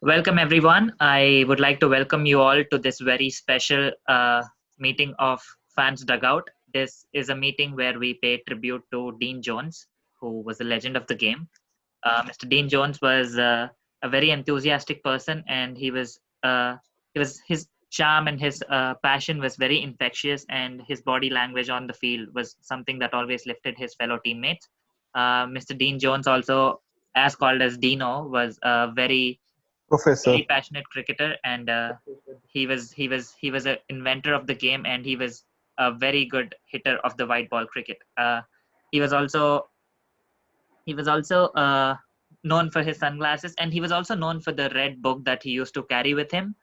Welcome, everyone. I would like to welcome you all to this very special meeting of Fans Dugout. This is a meeting where we pay tribute to Dean Jones, who was a legend of the game. Mr. Dean Jones was a very enthusiastic person, and he was his charm and his passion was very infectious, and his body language on the field was something that always lifted his fellow teammates. Mr. Dean Jones, also as called as Dino, was a very Professor. passionate cricketer, and he was an inventor of the game, and he was a very good hitter of the white ball cricket. He was also he was also known for his sunglasses, and he was also known for the red book that he used to carry with him,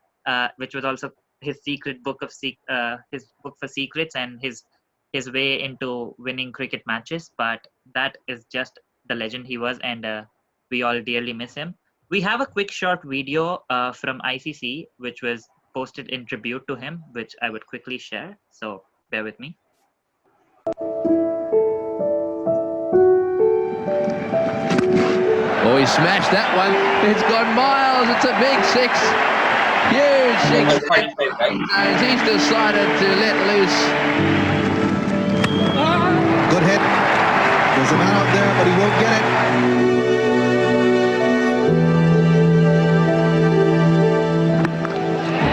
which was also his secret book his book for secrets and his way into winning cricket matches. But that is just the legend he was, and we all dearly miss him. We have a quick short video from ICC, which was posted in tribute to him, which I would quickly share. So bear with me. Oh, he smashed that one. It's gone miles. It's a big six. Huge six. He's decided to let loose. Good hit. There's a man out there, but he won't get it.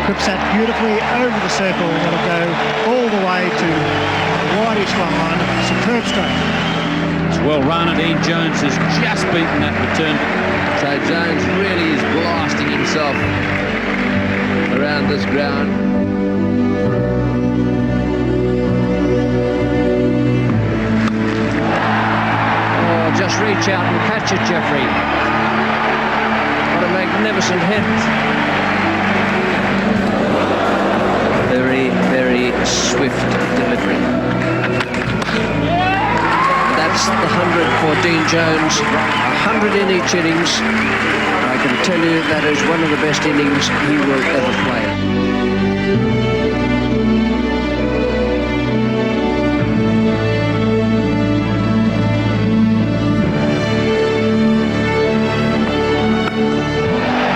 Clips that beautifully over the circle. That'll go all the way to wideish one line. Superb stroke. It's well run, and Dean Jones has just beaten that return. So Jones really is blasting himself around this ground. Oh, just reach out and catch it, Jeffrey. What a magnificent hit. Very, very swift delivery. That's the 100 for Dean Jones. 100 in each innings. I can tell you that is one of the best innings he will ever play.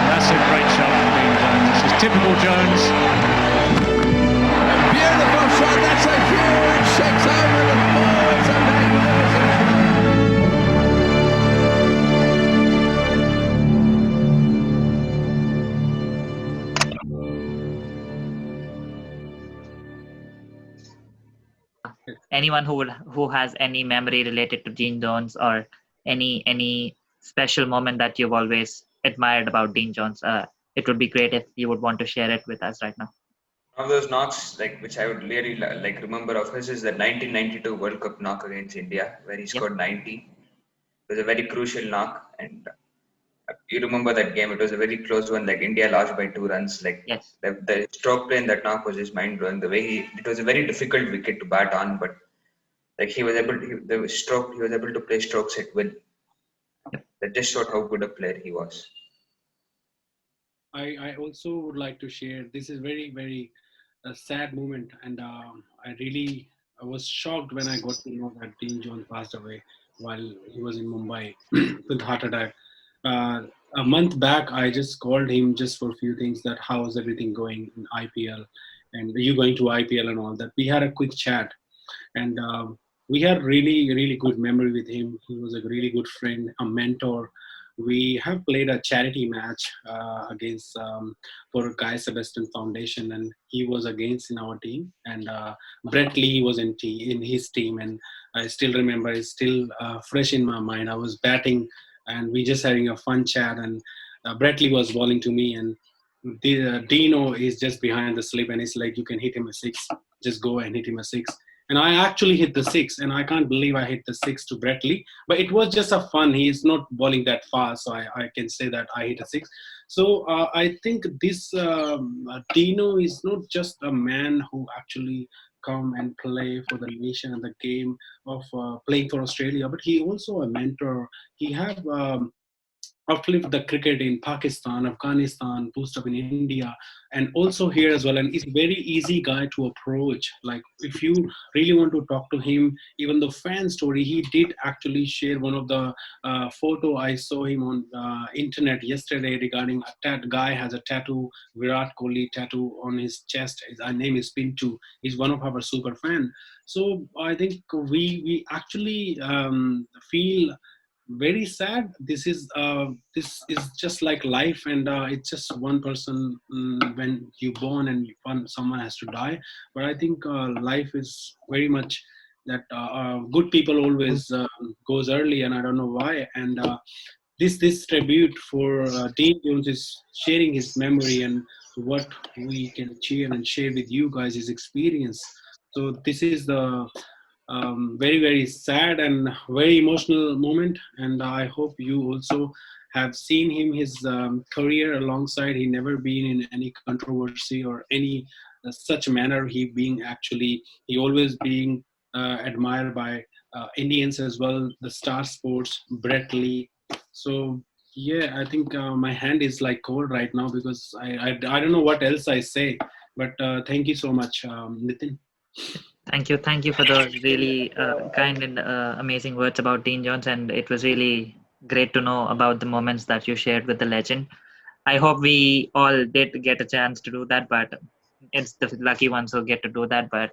That's a great shot from Dean Jones. This is typical Jones. Beautiful shot. That's a huge six over the boards. A magnificent. Anyone who has any memory related to Dean Jones, or any special moment that you've always admired about Dean Jones, it would be great if you would want to share it with us right now. One of those knocks, like which I would really like remember of his, is the 1992 World Cup knock against India, where he scored 90. It was a very crucial knock, and you remember that game. It was a very close one. Like India lost by 2 runs. Like Yes. the stroke play in that knock was just mind blowing. The way it was a very difficult wicket to bat on, but like he was able to play strokes at will. That just showed how good a player he was. I also would like to share. This is very, very sad moment, and I was shocked when I got to know that Dean Jones passed away while he was in Mumbai with heart attack. A month back, I just called him just for a few things, that how's everything going in IPL, and are you going to IPL and all that. We had a quick chat, and we had really, really good memory with him. He was a really good friend, a mentor. We have played a charity match against for Guy Sebastian Foundation, and he was against in our team, and Brett Lee was in his team, and I still remember. It's still fresh in my mind. I was batting, and we just having a fun chat, and Brett Lee was bowling to me, and Dino is just behind the slip, and it's like, you can hit him a six, just go and hit him a six. And I actually hit the six, and I can't believe I hit the six to Brett Lee. But it was just a fun. He's not bowling that fast, so I can say that I hit a six. So I think this Dino is not just a man who actually come and play for the nation and the game of playing for Australia, but he also a mentor. He have uplift the cricket in Pakistan, Afghanistan, boost up in India, and also here as well. And he's a very easy guy to approach. Like if you really want to talk to him, even the fan story, he did actually share one of the photo I saw him on internet yesterday regarding guy has a tattoo, Virat Kohli tattoo on his chest. His name is Pintu. He's one of our super fan. So I think we actually feel very sad. This is just like life, and it's just one person when you born and someone has to die. But I think life is very much that good people always goes early, and I don't know why. And this tribute for Dean Jones is sharing his memory and what we can cheer and share with you guys his experience. So this is the very very sad and very emotional moment, and I hope you also have seen him his career alongside. He never been in any controversy or any such manner. He always being admired by Indians as well, the star sports, Brett Lee. So yeah, I think my hand is like cold right now because I don't know what else I say, but thank you so much, Nitin. Thank you for those really kind and amazing words about Dean Jones, and it was really great to know about the moments that you shared with the legend. I hope we all did get a chance to do that, but it's the lucky ones who get to do that. But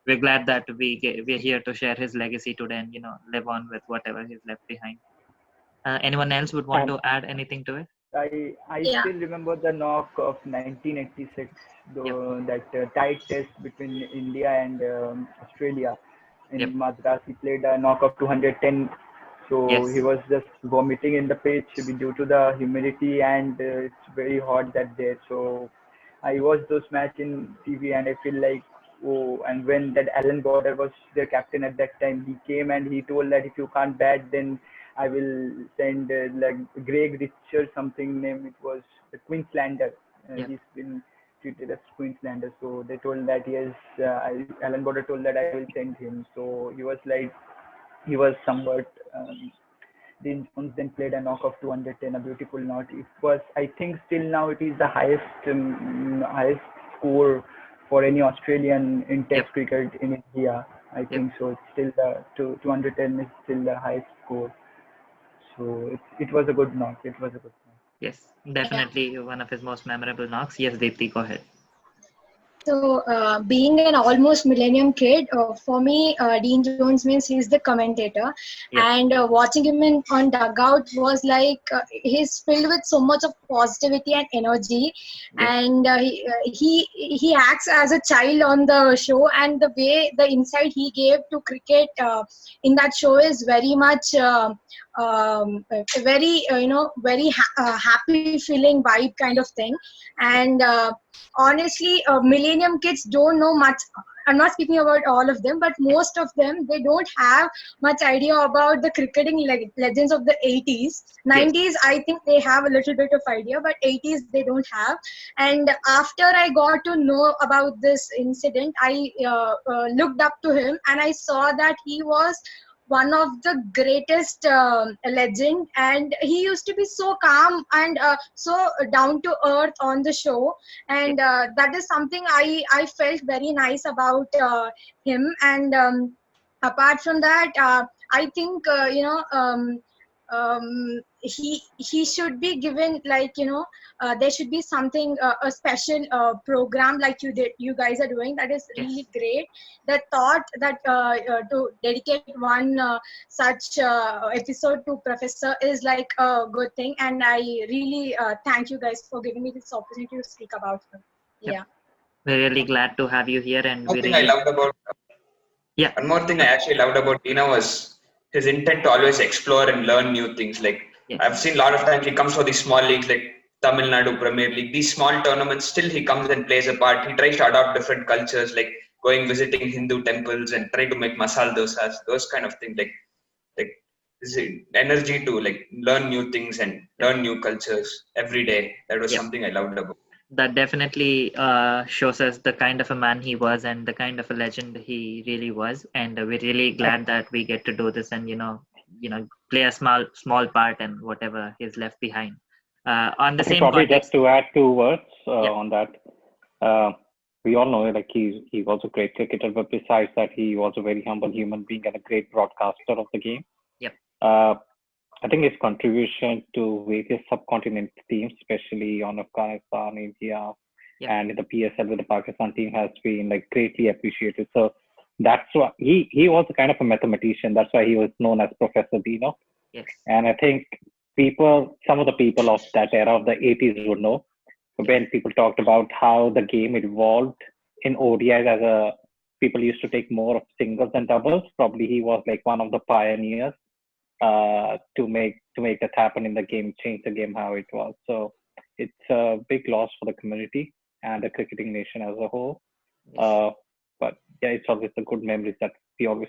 we're glad that we're here to share his legacy today and live on with whatever he's left behind. Anyone else would want to add anything to it? I Yeah. still remember the knock of 1986, Yep. that tight test between India and Australia. Yep. In Madras, he played a knock of 210. So he Yes. was just vomiting in the pitch due to the humidity, and it's very hot that day. So I watched those match in TV, and I feel like, oh. And when that Alan Border was the captain at that time, he came and he told that if you can't bat, then I will send like Greg Richard something name. It was the Queenslander. Yep. He's been treated as Queenslander. So they told that yes, Alan Border told that I will send him. So he was somewhat. Dean Jones then played a knock of 210, a beautiful knock. It was, I think, still now it is the highest score for any Australian in Test Yep. cricket in India. I Yep. think so. It's still the 210 is still the highest score. So it was a good knock. It was a good knock. Yes. Definitely one of his most memorable knocks. Yes, Deepthi, go ahead. So, being an almost millennium kid, for me, Dean Jones means he's the commentator, Yep. and watching him on dugout was like he's filled with so much of positivity and energy, Yep. and he acts as a child on the show, and the way the insight he gave to cricket in that show is very much very very happy feeling vibe kind of thing, and honestly, millennium kids don't know much. I'm not speaking about all of them, but most of them, they don't have much idea about the cricketing legends of the 80s. 90s, I think they have a little bit of idea, but 80s they don't have. And after I got to know about this incident, I looked up to him and I saw that he was one of the greatest legend, and he used to be so calm and so down to earth on the show, and that is something I felt very nice about him. And apart from that, I think he should be given, like, there should be something, a special program like you guys are doing. That is Yes. really great. The thought that to dedicate one such episode to Professor is like a good thing, and I really thank you guys for giving me this opportunity to speak about him. Yep. Yeah. We're really glad to have you here, and One we thing I really loved about yeah. One more thing I actually loved about Dina was his intent to always explore and learn new things. Like Yes. I've seen a lot of times he comes for these small leagues like Tamil Nadu Premier League, these small tournaments, still he comes and plays a part. He tries to adopt different cultures, like going visiting Hindu temples and try to make masal dosas, those kind of things. Like this energy to like learn new things and learn new cultures every day. That was Yep. something I loved about. That definitely shows us the kind of a man he was and the kind of a legend he really was, and we're really glad that we get to do this and play a small part and whatever is left behind. On the I think same probably context, just to add 2 words Yeah. on that. We all know like he was a great cricketer, but besides that, he was a very humble human being and a great broadcaster of the game. Yep. I think his contribution to various subcontinent teams, especially on Afghanistan, India, Yep. and in the PSL with the Pakistan team, has been like greatly appreciated. So that's why he was a kind of a mathematician. That's why he was known as Professor Dino. yes, And I think some of the people of that era of the 80s would know when people talked about how the game evolved in ODIs people used to take more of singles and doubles. Probably he was like one of the pioneers to make that happen in the game, change the game how it was. So it's a big loss for the community and the cricketing nation as a whole. yes, But yeah, it's always the good memories that we always.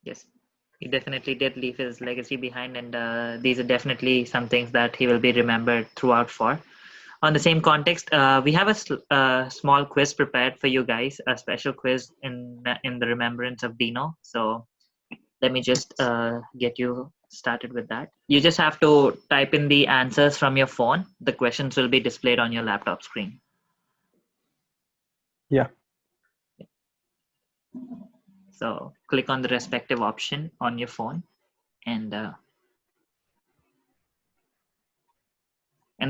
yes. He definitely did leave his legacy behind, and these are definitely some things that he will be remembered throughout for. On the same context, we have a small quiz prepared for you guys, a special quiz in the remembrance of Dino. So let me just get you started with that. You just have to type in the answers from your phone. The questions will be displayed on your laptop screen. Yeah. So click on the respective option on your phone, and the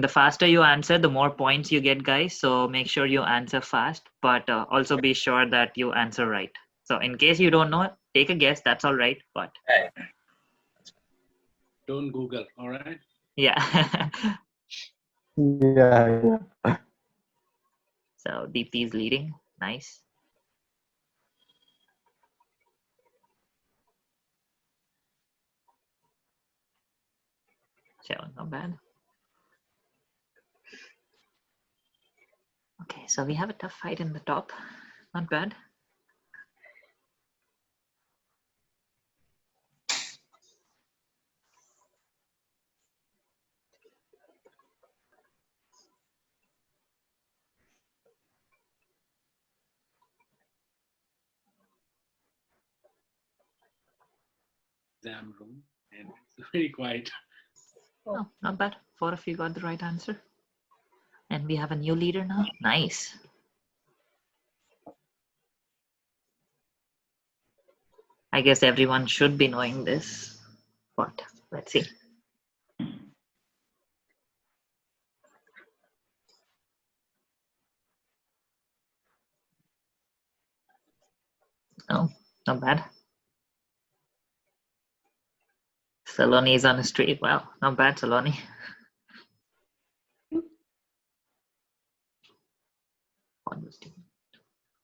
faster you answer, the more points you get, guys. So make sure you answer fast, but also be sure that you answer right. So in case you don't know, take a guess. That's all right. But Don't Google, all right? yeah. Yeah. So Deepthi is leading. Nice. So not bad. Okay, so we have a tough fight in the top. Not bad. Exam room, and it's very quiet. Oh, not bad. 4 of you got the right answer. And we have a new leader now. Nice. I guess everyone should be knowing this, but let's see. Oh, not bad. Saloni is on the street. Wow, not bad, Saloni.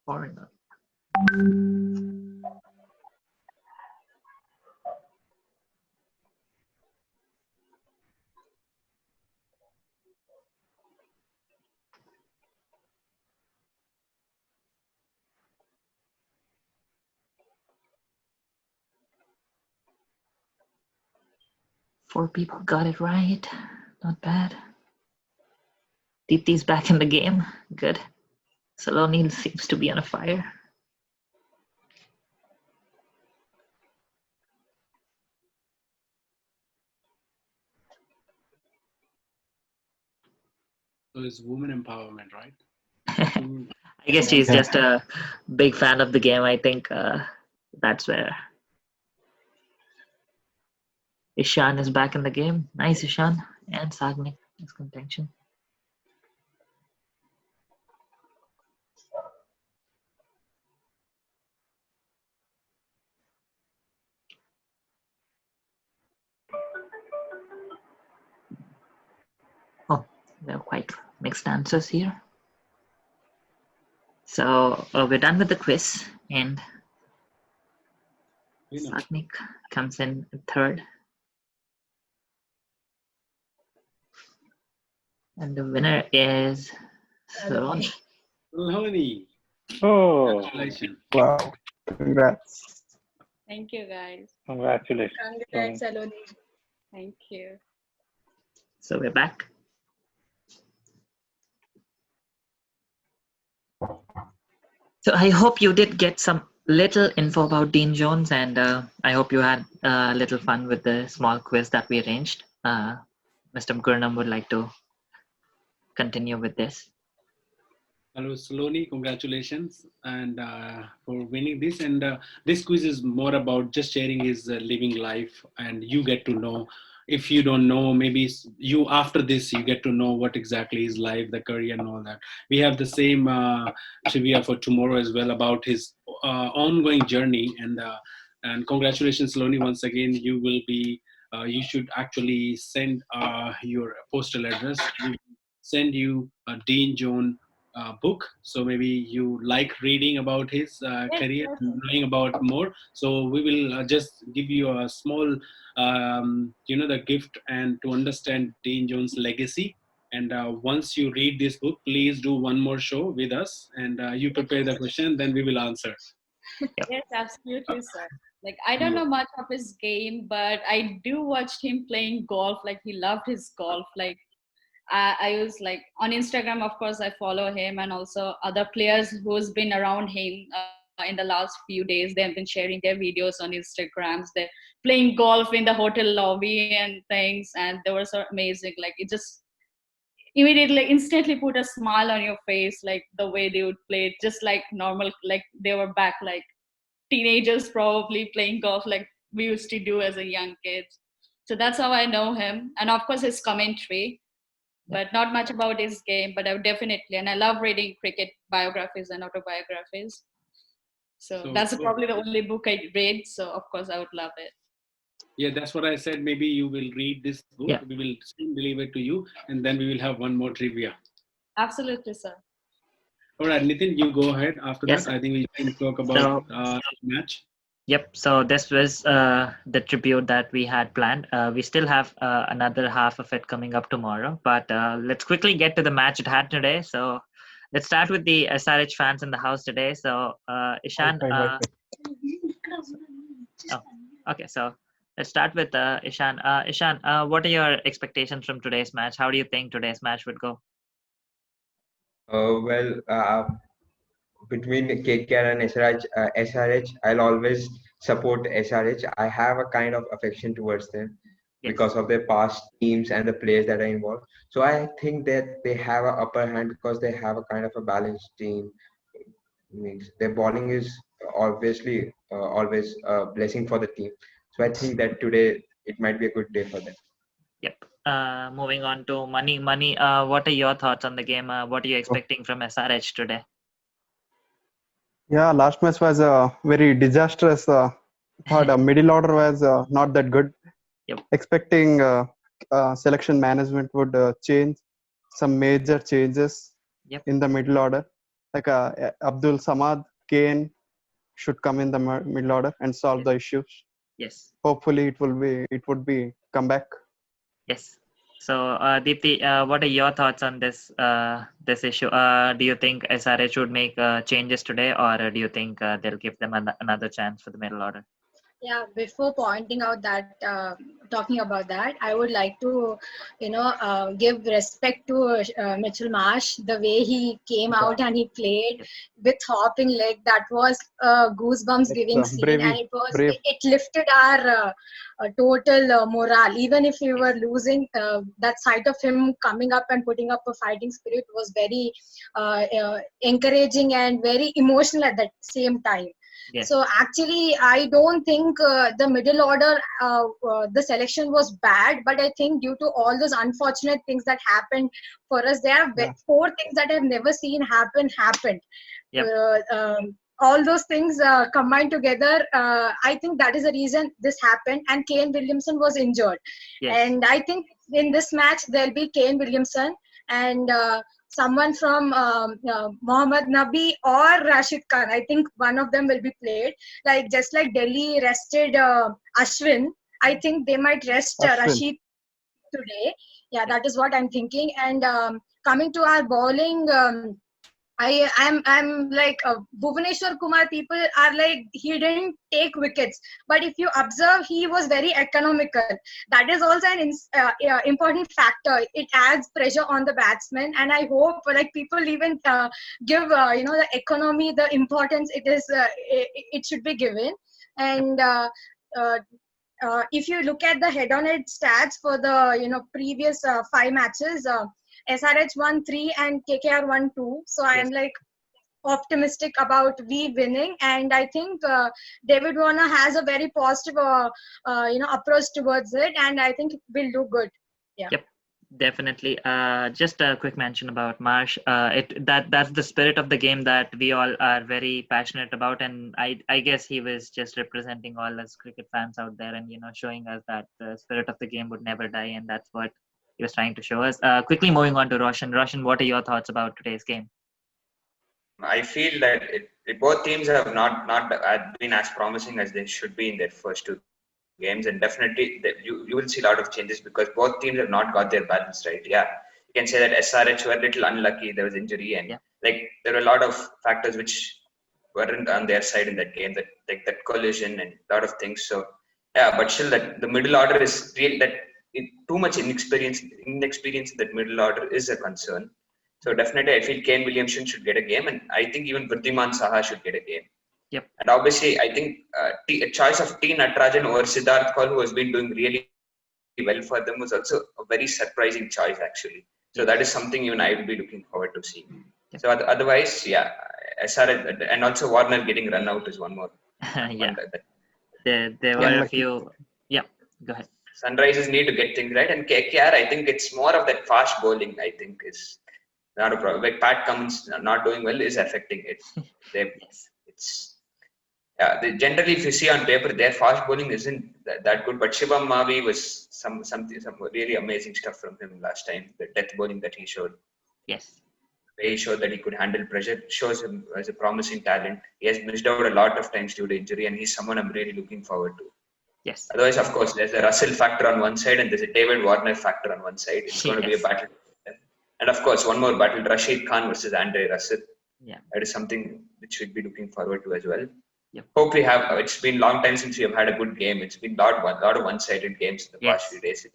Foreigner. Four people got it right. Not bad. Deepti's back in the game. Good. Saloni seems to be on a fire. So it's women empowerment, right? I guess she's just a big fan of the game. I think that's where Ishan is back in the game. Nice, Ishan. And Sagnik is contention. Oh, there are quite mixed answers here. So we're done with the quiz, and Sagnik comes in third. And the winner is Saloni. Saloni. Oh, Congratulations. Wow. Congrats. Thank you, guys. Congratulations. Congrats, Saloni. Thank you. So we're back. So I hope you did get some little info about Dean Jones, and I hope you had a little fun with the small quiz that we arranged. Mr. Gurnam would like to continue with this. Hello, Saloni. Congratulations and for winning this. And this quiz is more about just sharing his living life, and you get to know. If you don't know, maybe you after this you get to know what exactly his life, the career, and all that. We have the same trivia for tomorrow as well about his ongoing journey. And congratulations, Saloni, once again. You will be. You should actually send your postal address. We send you a Dean Jones book, so maybe you like reading about his Yes, career, yes, knowing about more. So we will just give you a small the gift and to understand Dean Jones legacy. And once you read this book, please do one more show with us, and you prepare the question, then we will answer. yes, absolutely, sir. Like I don't Yeah. know much of his game, but I do watch him playing golf. Like he loved his golf. Like I use like on Instagram, of course, I follow him and also other players who's been around him in the last few days. They have been sharing their videos on Instagrams. They're playing golf in the hotel lobby and things, and they were so amazing. Like it just immediately, instantly put a smile on your face, like the way they would play it, just like normal, like they were back like teenagers probably playing golf like we used to do as a young kids. So that's how I know him, and of course his commentary, but not much about his game. But I would definitely, and I love reading cricket biographies and autobiographies. So So that's probably the only book I read. So of course I would love it. yeah, that's what I said. Maybe you will read this book. Yeah. We will soon deliver it to you, and then we will have one more trivia. Absolutely, sir. All right, Nitin, you go ahead. After Yes, that, sir. I think we can talk about So, match. yep. So this was the tribute that we had planned. We still have another half of it coming up tomorrow, but let's quickly get to the match it had today. So let's start with the SRH fans in the house today. So Ishan. Oh, okay. So let's start with Ishan. Ishan, what are your expectations from today's match? How do you think today's match would go? Well, between KKR and SRH, I'll always support SRH. I have a kind of affection towards them Yes. because of their past teams and the players that are involved. So I think that they have an upper hand because they have a kind of a balanced team. Means their bowling is obviously always a blessing for the team. So I think that today it might be a good day for them. Yep. Moving on to Money. Money, what are your thoughts on the game? What are you expecting from SRH today? Yeah, last match was very disastrous. Thought middle order was not that good. Yep. Expecting selection management would change some major changes Yep. in the middle order. Like Abdul Samad, Kane should come in the middle order and solve the issues. Yes. Hopefully, it would be comeback. Yes. So, Deepthi, what are your thoughts on this this issue? Do you think SRH would make changes today, or do you think they'll give them another chance for the middle order? Yeah, before pointing out that, talking about that, I would like to, give respect to Mitchell Marsh, the way he came out and he played with hopping leg. That was a goosebumps giving scene, and it lifted our total morale. Even if we were losing, that sight of him coming up and putting up a fighting spirit was very encouraging and very emotional at the same time. Yes. So actually, I don't think the middle order, the selection was bad, but I think due to all those unfortunate things that happened for us, there are 4 things that I've never seen happened. Yep. All those things combined together, I think that is the reason this happened. And Kane Williamson was injured. Yes. And I think in this match, there'll be Kane Williamson and someone from Mohammad Nabi or Rashid Khan. I think one of them will be played. Like just like Delhi rested Ashwin, I think they might rest Rashid today. Yeah, that is what I'm thinking. And coming to our bowling, I'm like Bhuvaneshwar Kumar. People are like he didn't take wickets, but if you observe, he was very economical. That is also an important factor. It adds pressure on the batsman, and I hope like people even give the economy the importance it should be given. And uh, if you look at the head-on-head stats for the previous 5 matches. SRH won 3 and KKR won 2. So I am Yes. like optimistic about we winning, and I think David Warner has a very positive approach towards it, and I think we'll do good. Yeah. Yep, definitely. Just a quick mention about Marsh. That's the spirit of the game that we all are very passionate about, and I guess he was just representing all us cricket fans out there, and showing us that the spirit of the game would never die, and that's what he was trying to show us. Quickly moving on to Roshan. Roshan, what are your thoughts about today's game? I feel that both teams have not been as promising as they should be in their first two games, and definitely you will see a lot of changes because both teams have not got their balance right. Yeah, you can say that SRH were a little unlucky. There was injury, and like there were a lot of factors which weren't on their side in that game. That like that collision and a lot of things. So yeah, but still that the middle order is real. Too much inexperience in that middle order is a concern. So definitely, I feel Kane Williamson should get a game, and I think even Vridhiman Saha should get a game. Yep. And obviously, I think a choice of T. Natarajan over Siddharth Kaul, who has been doing really well for them, was also a very surprising choice, actually. So that is something even I will be looking forward to seeing. Yep. So otherwise, yeah, SRH and also Warner getting run out is one more. Yeah. There were a few. Yeah, go ahead. Sunrisers need to get things right, and KKR, I think it's more of that fast bowling. I think is not a problem. Like Pat Cummins not doing well is affecting it. Generally, if you see on paper, their fast bowling isn't that good. But Shivam Mavi was some really amazing stuff from him last time. The death bowling that he showed. Yes. He showed that he could handle pressure. Shows him as a promising talent. He has missed out a lot of times due to injury, and he's someone I'm really looking forward to. Yes. Otherwise, of course, there's a Russell factor on one side and there's a David Warner factor on one side. It's going to be a battle. And of course, one more battle, Rashid Khan versus Andre Russell. Yeah. That is something which we'll be looking forward to as well. Yep. Hope we have, it's been a long time since we have had a good game. It's been a lot of one-sided games in the past few days.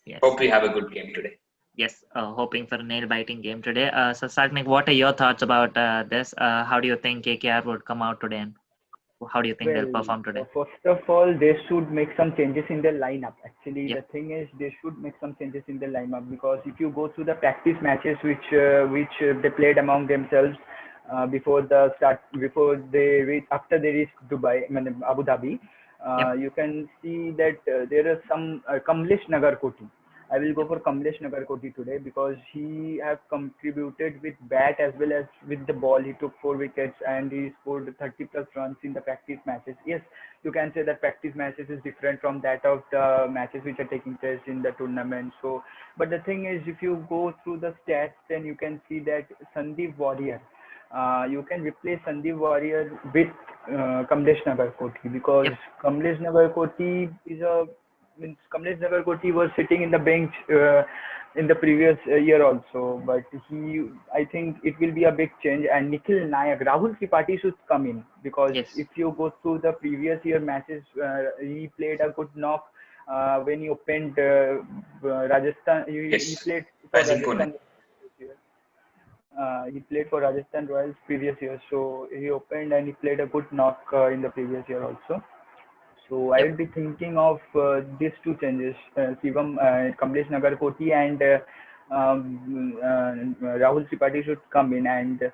Yes. Hope we have a good game today. Yes, hoping for a nail-biting game today. So Sagnik, what are your thoughts about this? How do you think KKR would come out today? And how do you think they'll perform today? First of all, they should make some changes in their lineup. Actually, the thing is, they should make some changes in their lineup because if you go through the practice matches which they played among themselves after they reached Dubai, Abu Dhabi, you can see that there is some Kamlesh Nagarkoti. I will go for Kamlesh Nagarkoti today because he have contributed with bat as well as with the ball. He took 4 wickets and he scored 30 plus runs in the practice matches. Yes, you can say that practice matches is different from that of the matches which are taking place in the tournament. So, but the thing is, if you go through the stats, then you can see that Sandeep Warrior, you can replace Sandeep Warrior with Kamlesh Nagarkoti because Kamlesh Nagarkoti Kamlesh Nagarkoti was sitting in the bench in the previous year also, but I think it will be a big change. And Nikhil Nayak, Rahul Tripathi should come in because if you go through the previous year matches, he played a good knock when he opened Rajasthan. He played for Rajasthan. He played for Rajasthan Royals previous year, so he opened and he played a good knock in the previous year also. So I will be thinking of these two changes: Kamlesh Nagarkoti and Rahul Tripathi should come in. And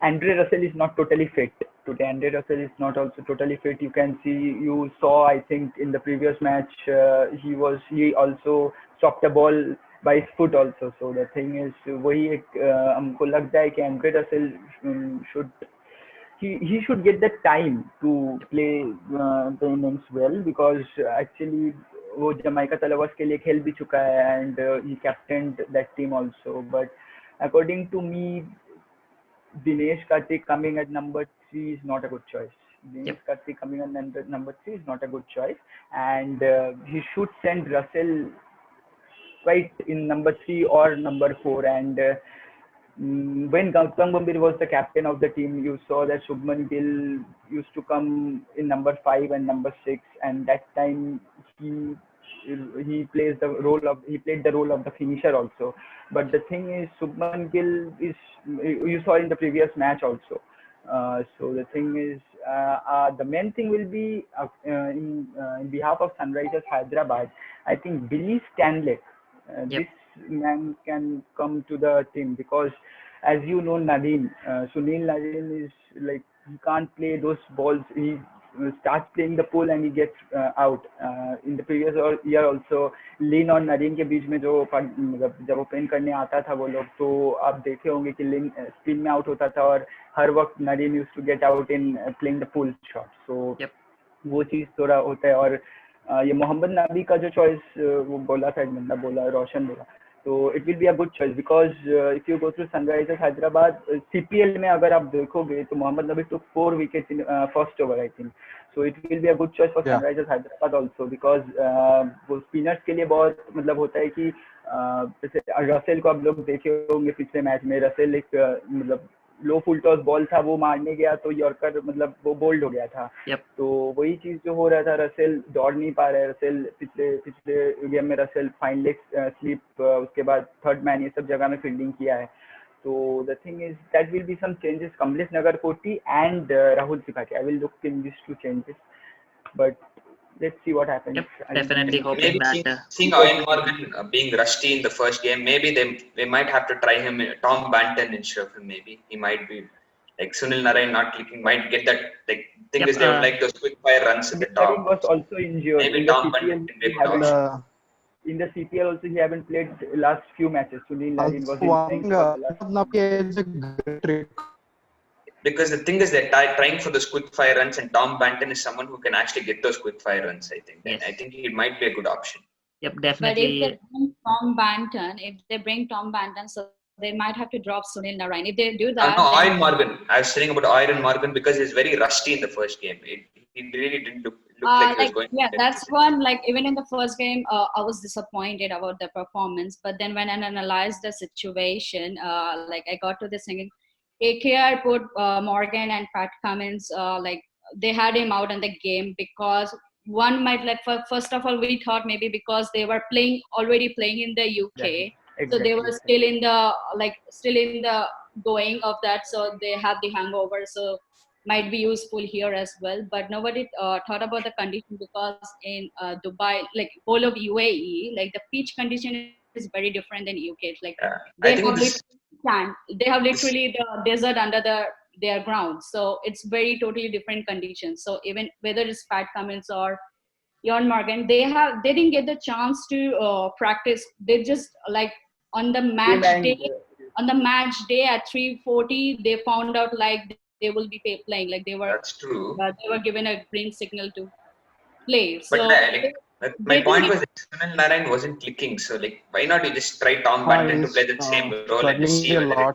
Andre Russell is not totally fit today. Andre Russell is not also totally fit. You saw, I think, in the previous match, he also stopped the ball by his foot also. So the thing is, हमको लगता है कि Andre Russell should. He should get the time to play the innings well because actually वो Jamaica Talawas के लिए खेल भी चुका है and he captained that team also. But according to me, Dinesh Karthik coming at number 3 is not a good choice. Dinesh Karthik coming at number 3 is not a good choice, and he should send Russell right in number 3 or number 4 and when Gautam Gambhir was the captain of the team, you saw that Shubman Gill used to come in number 5 and number 6, and that time he played the role of the finisher also. But the thing is, Shubman Gill is, you saw in the previous match also. So the thing is, the main thing will be in behalf of Sunrisers Hyderabad. I think Billy Stanley, Yep. this man can come to the team, because as you know, Sunil Narine is like, he can't play those balls. He starts playing the pull and he gets out. In the previous year also, लिन और Narine के बीच में जो जब open करने आता था वो लोग, तो आप देखे होंगे कि लिन स्पिन में आउट होता था और हर वक्त Narine use to get out in playing the pull shot. So वो चीज़ थोड़ा होता है. और ये मोहम्मद नबी का जो चॉइस वो बोला था, बंदा बोला, रोशन बोला, तो it will be a good choice, because if you go through Sunrisers Hyderabad CPL में अगर आप देखोगे तो मोहम्मद नबी टुक 4 wickets in first over I think. So it will be a good choice for Sunrisers Hyderabad also, because वो स्पिनर्स के लिए बहुत मतलब होता है कि जैसे रसेल को आप लोग देखे होंगे पिछले मैच में, रसेल एक मतलब लो फुल टॉस बॉल था, वो मारने गया तो यॉर्कर मतलब वो बोल्ड हो गया था. तो वही चीज जो हो रहा था, रसेल दौड़ नहीं पा रहा है. रसेल पिछले गेम में रसेल फाइन लेग स्लिप, उसके बाद थर्ड मैन, ये सब जगह में फील्डिंग किया है. तो the thing is that will be some changes. Kamlesh Nagarkoti and Rahul Tripathi, I will look in this two changes, but let's see what happens. Definitely hoping that seeing Owen Morgan being rusty in the first game, maybe they might have to try him, Tom Banton instead of him. Maybe he might be like Sunil Narine not clicking, might get that. Like thing is, they would like those quick fire runs at the top. Narine was also injured. Maybe In Tom the CPL, Banton in the CPL also he haven't played last few matches. Sunil Narine was in because the thing is they're trying for those quick fire runs, and Tom Banton is someone who can actually get those quick fire runs, I think. And I think he might be a good option. Yep, definitely. But if they bring Tom Banton, so they might have to drop Sunil Narine. If they do that, no, Owen Morgan. I was saying about Owen Morgan because he's very rusty in the first game. He really didn't look like he was going. Yeah, that's one. Like even in the first game, I was disappointed about the performance. But then when I analyzed the situation, like I got to this thinking, KKR put Morgan and Pat Cummins, like they had him out in the game because one might like first of all we thought maybe because they were already playing in the UK, so they were still in the going of that, so they have the hangover, so might be useful here as well. But nobody thought about the condition, because in Dubai, like whole of UAE, like the pitch condition is very different than UK. It's like they have literally the desert under their ground, so it's very totally different conditions. So even whether it's Pat Cummins or Jon Morgan, they didn't get the chance to practice. They just like on the match day at 3:40 they found out like they will be playing, like they were. That's true. They were given a green signal to play. But so my point was that Sunil Narine wasn't clicking, so like why not you just try Tom Banton to play the same role and just see whether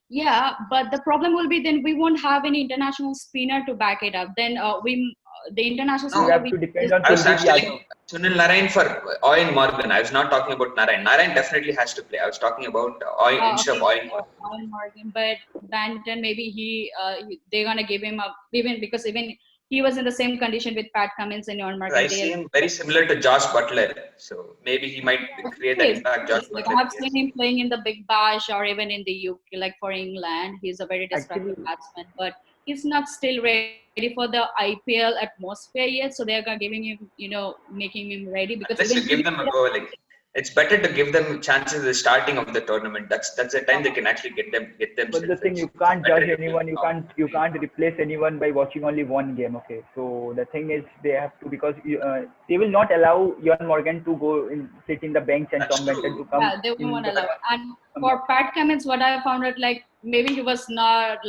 Yeah, but the problem will be then we won't have any international spinner to back it up. Then the international spinner have to depend on I was actually Sunil Narine for Owen Morgan. I was not talking about Narine. Narine definitely has to play. I was talking about instead of Owen Morgan. But Banton, maybe they're gonna give him up because he was in the same condition with Pat Cummins and Jon Morgan. I see him very similar to Josh Butler, so maybe he might create that impact. Josh Butler. I have seen him playing in the Big Bash or even in the UK, like for England. He's a very destructive batsman, but he's not still ready for the IPL atmosphere yet. So they're giving him, making him ready, because let's give them a go. Like it's better to give them chances at the starting of the tournament. That's the time they can actually get them. But the thing, you can't judge anyone. You can't replace anyone by watching only one game. Okay, so the thing is they have to, because they will not allow Jon Morgan to go sit in the bench and Tom Banton to come. Yeah, they won't allow. And for Pat Cummins, what I found out, like maybe he was not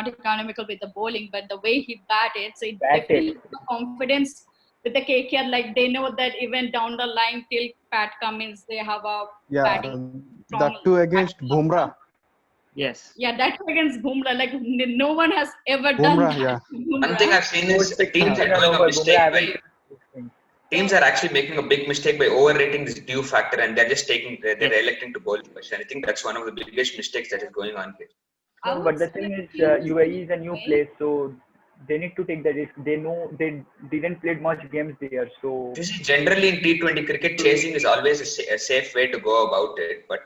economical with the bowling, but the way he batted, so it definitely confidence. With the KKR, like they know that even down the line till Pat Cummins, they have a batting. That too against Bumrah. Yes. Yeah, that against Bumrah, like no one has ever done that. One thing I've seen is the teams are doing a mistake. Right? teams are actually making a big mistake by overrating this due factor, and they're just they're electing to bowl first. And I think that's one of the biggest mistakes that is going on here. No, but the thing is, UAE is a new place, so they need to take the risk. They know they didn't play much games there, so. You see, generally in T20 cricket, chasing is always a safe way to go about it. But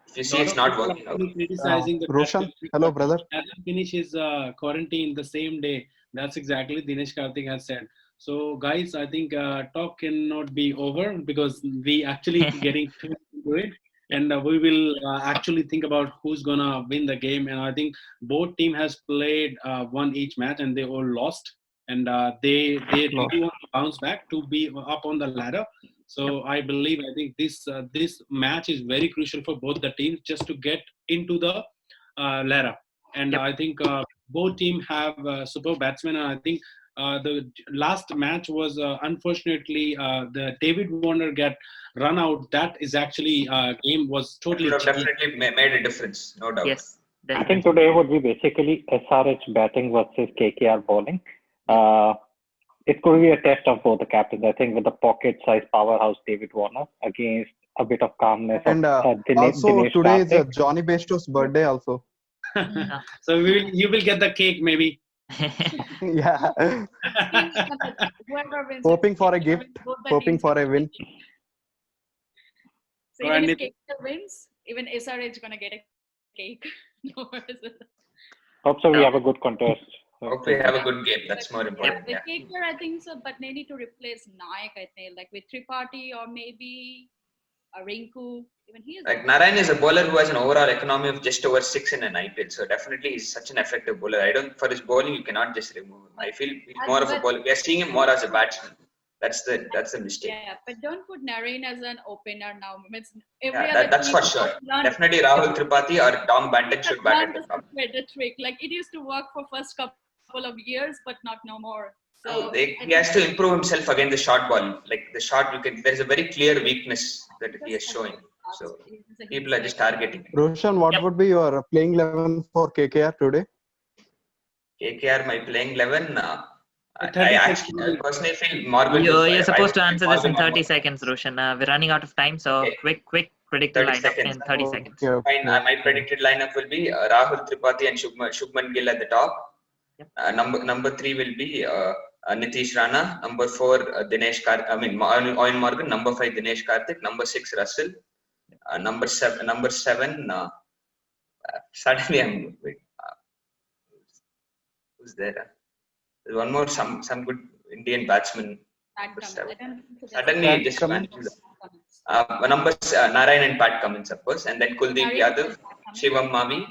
if you see, it's not working out. Criticizing the Roshan, hello, brother. Finish his quarantine the same day. That's exactly Dinesh Karthik has said. So, guys, I think talk cannot be over because we actually getting into it, and we will actually think about who's gonna win the game. And I think both team has played one each match, and they all lost, and they really want to bounce back to be up on the ladder. So I think this match is very crucial for both the teams just to get into the ladder. And I think both teams have super batsmen. And I think the last match was unfortunately the David Warner get run out. That is actually game was totally Would have definitely made a difference, no doubt. Yes, I think today would be basically SRH batting versus KKR bowling. It could be a test of both the captains. I think with the pocket-sized powerhouse David Warner against a bit of calmness And of also Dinesh today is Karthik. Johnny Bairstow's birthday also. So you will get the cake maybe. Yeah. Whoever wins, Hoping for a gift, hoping for a win. So even if KKR wins, even SRH is gonna get a cake. Hope so. We have a good contest. Hope we have a good game. That's more important. The Yeah. KKR, I think so, but they need to replace Nayak. I think like with Tripathi or maybe a Rinku. Even he is. Like Narayan is a bowler who has an overall economy of just over 6 in an IPL. So definitely he's such an effective bowler. For his bowling you cannot just remove him. I feel he's more of a bowler. We are seeing him more as a batsman. That's the mistake. Yeah, but don't put Narayan as an opener now. It's that's for sure. Definitely Rahul Tripathi or Tom Banton should bat at the top. The trick. Like it used to work for first couple of years, but not no more. So He has to improve himself against the short ball. Like the shot, there's a very clear weakness that he is showing. So people are just targeting him. Roshan, what would be your playing 11 for KKR today? KKR, my playing 11. I personally feel Morgan. You're supposed to answer this in 30 seconds, Roshan. We're running out of time, so quick predicted lineup in 30 seconds. Fine. My predicted lineup will be Rahul Tripathi and Shubman Gill at the top. Number 3 will be Nitish Rana. Number 4 Dinesh Karthik. Owen Morgan. Number 5 Dinesh Karthik. Number 6 Russell. Number 7. Suddenly I'm wait. Who's there? There's one more some good Indian batsman. Suddenly it just vanishes. Numbers Narayan and Pat Cummins, of course, and then Kuldeep Yadav, Shivam Mavi.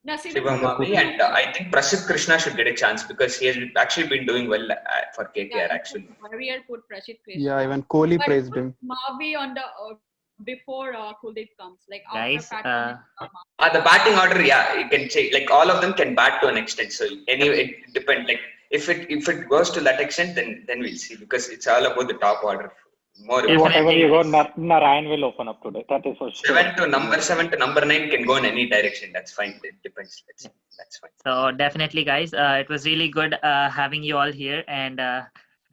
Shivam Mavi, and I think Prasidh Krishna should get a chance because he has actually been doing well for KKR actually. Warrior put Prasidh Krishna. Yeah, even Kohli praised him. Mavi on the before Kuldeep comes, like guys. after The batting order, you can say like all of them can bat to an extent. So anyway, it depends. Like if it goes to that extent, then we'll see because it's all about the top order. Whatever you go, Narayan will open up today. That is for sure. 7 to number 9 can go in any direction. That's fine. It depends. That's fine. So definitely, guys, it was really good having you all here, and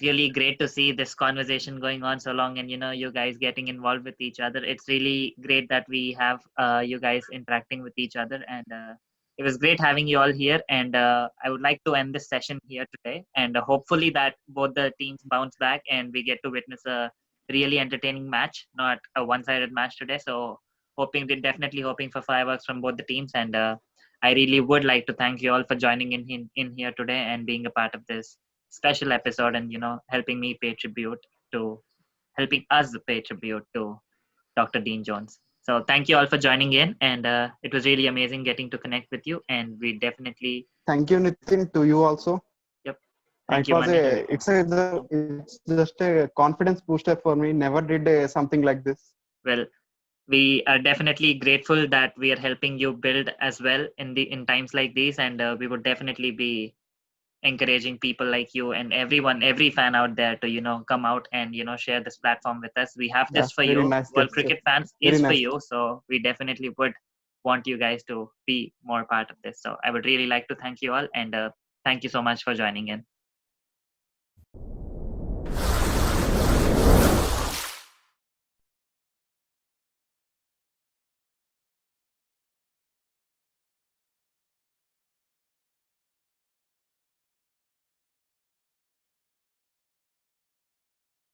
really great to see this conversation going on so long, and you guys getting involved with each other. It's really great that we have you guys interacting with each other, and it was great having you all here. And I would like to end this session here today, and hopefully that both the teams bounce back and we get to witness a really entertaining match, not a one-sided match today. So definitely hoping for fireworks from both the teams, and I really would like to thank you all for joining in here today and being a part of this special episode, and helping us pay tribute to Dr. Dean Jones. So thank you all for joining in, and it was really amazing getting to connect with you, and we definitely thank you, Nitin, to you also. Yep. Thank you. It's just a confidence booster for me. Never did something like this. Well, we are definitely grateful that we are helping you build as well in times like these, and we would definitely be encouraging people like you and every fan out there to come out and share this platform with us. We have this for you. Nice World Cricket Fans is for you, so we definitely would want you guys to be more part of this. So I would really like to thank you all, and thank you so much for joining in.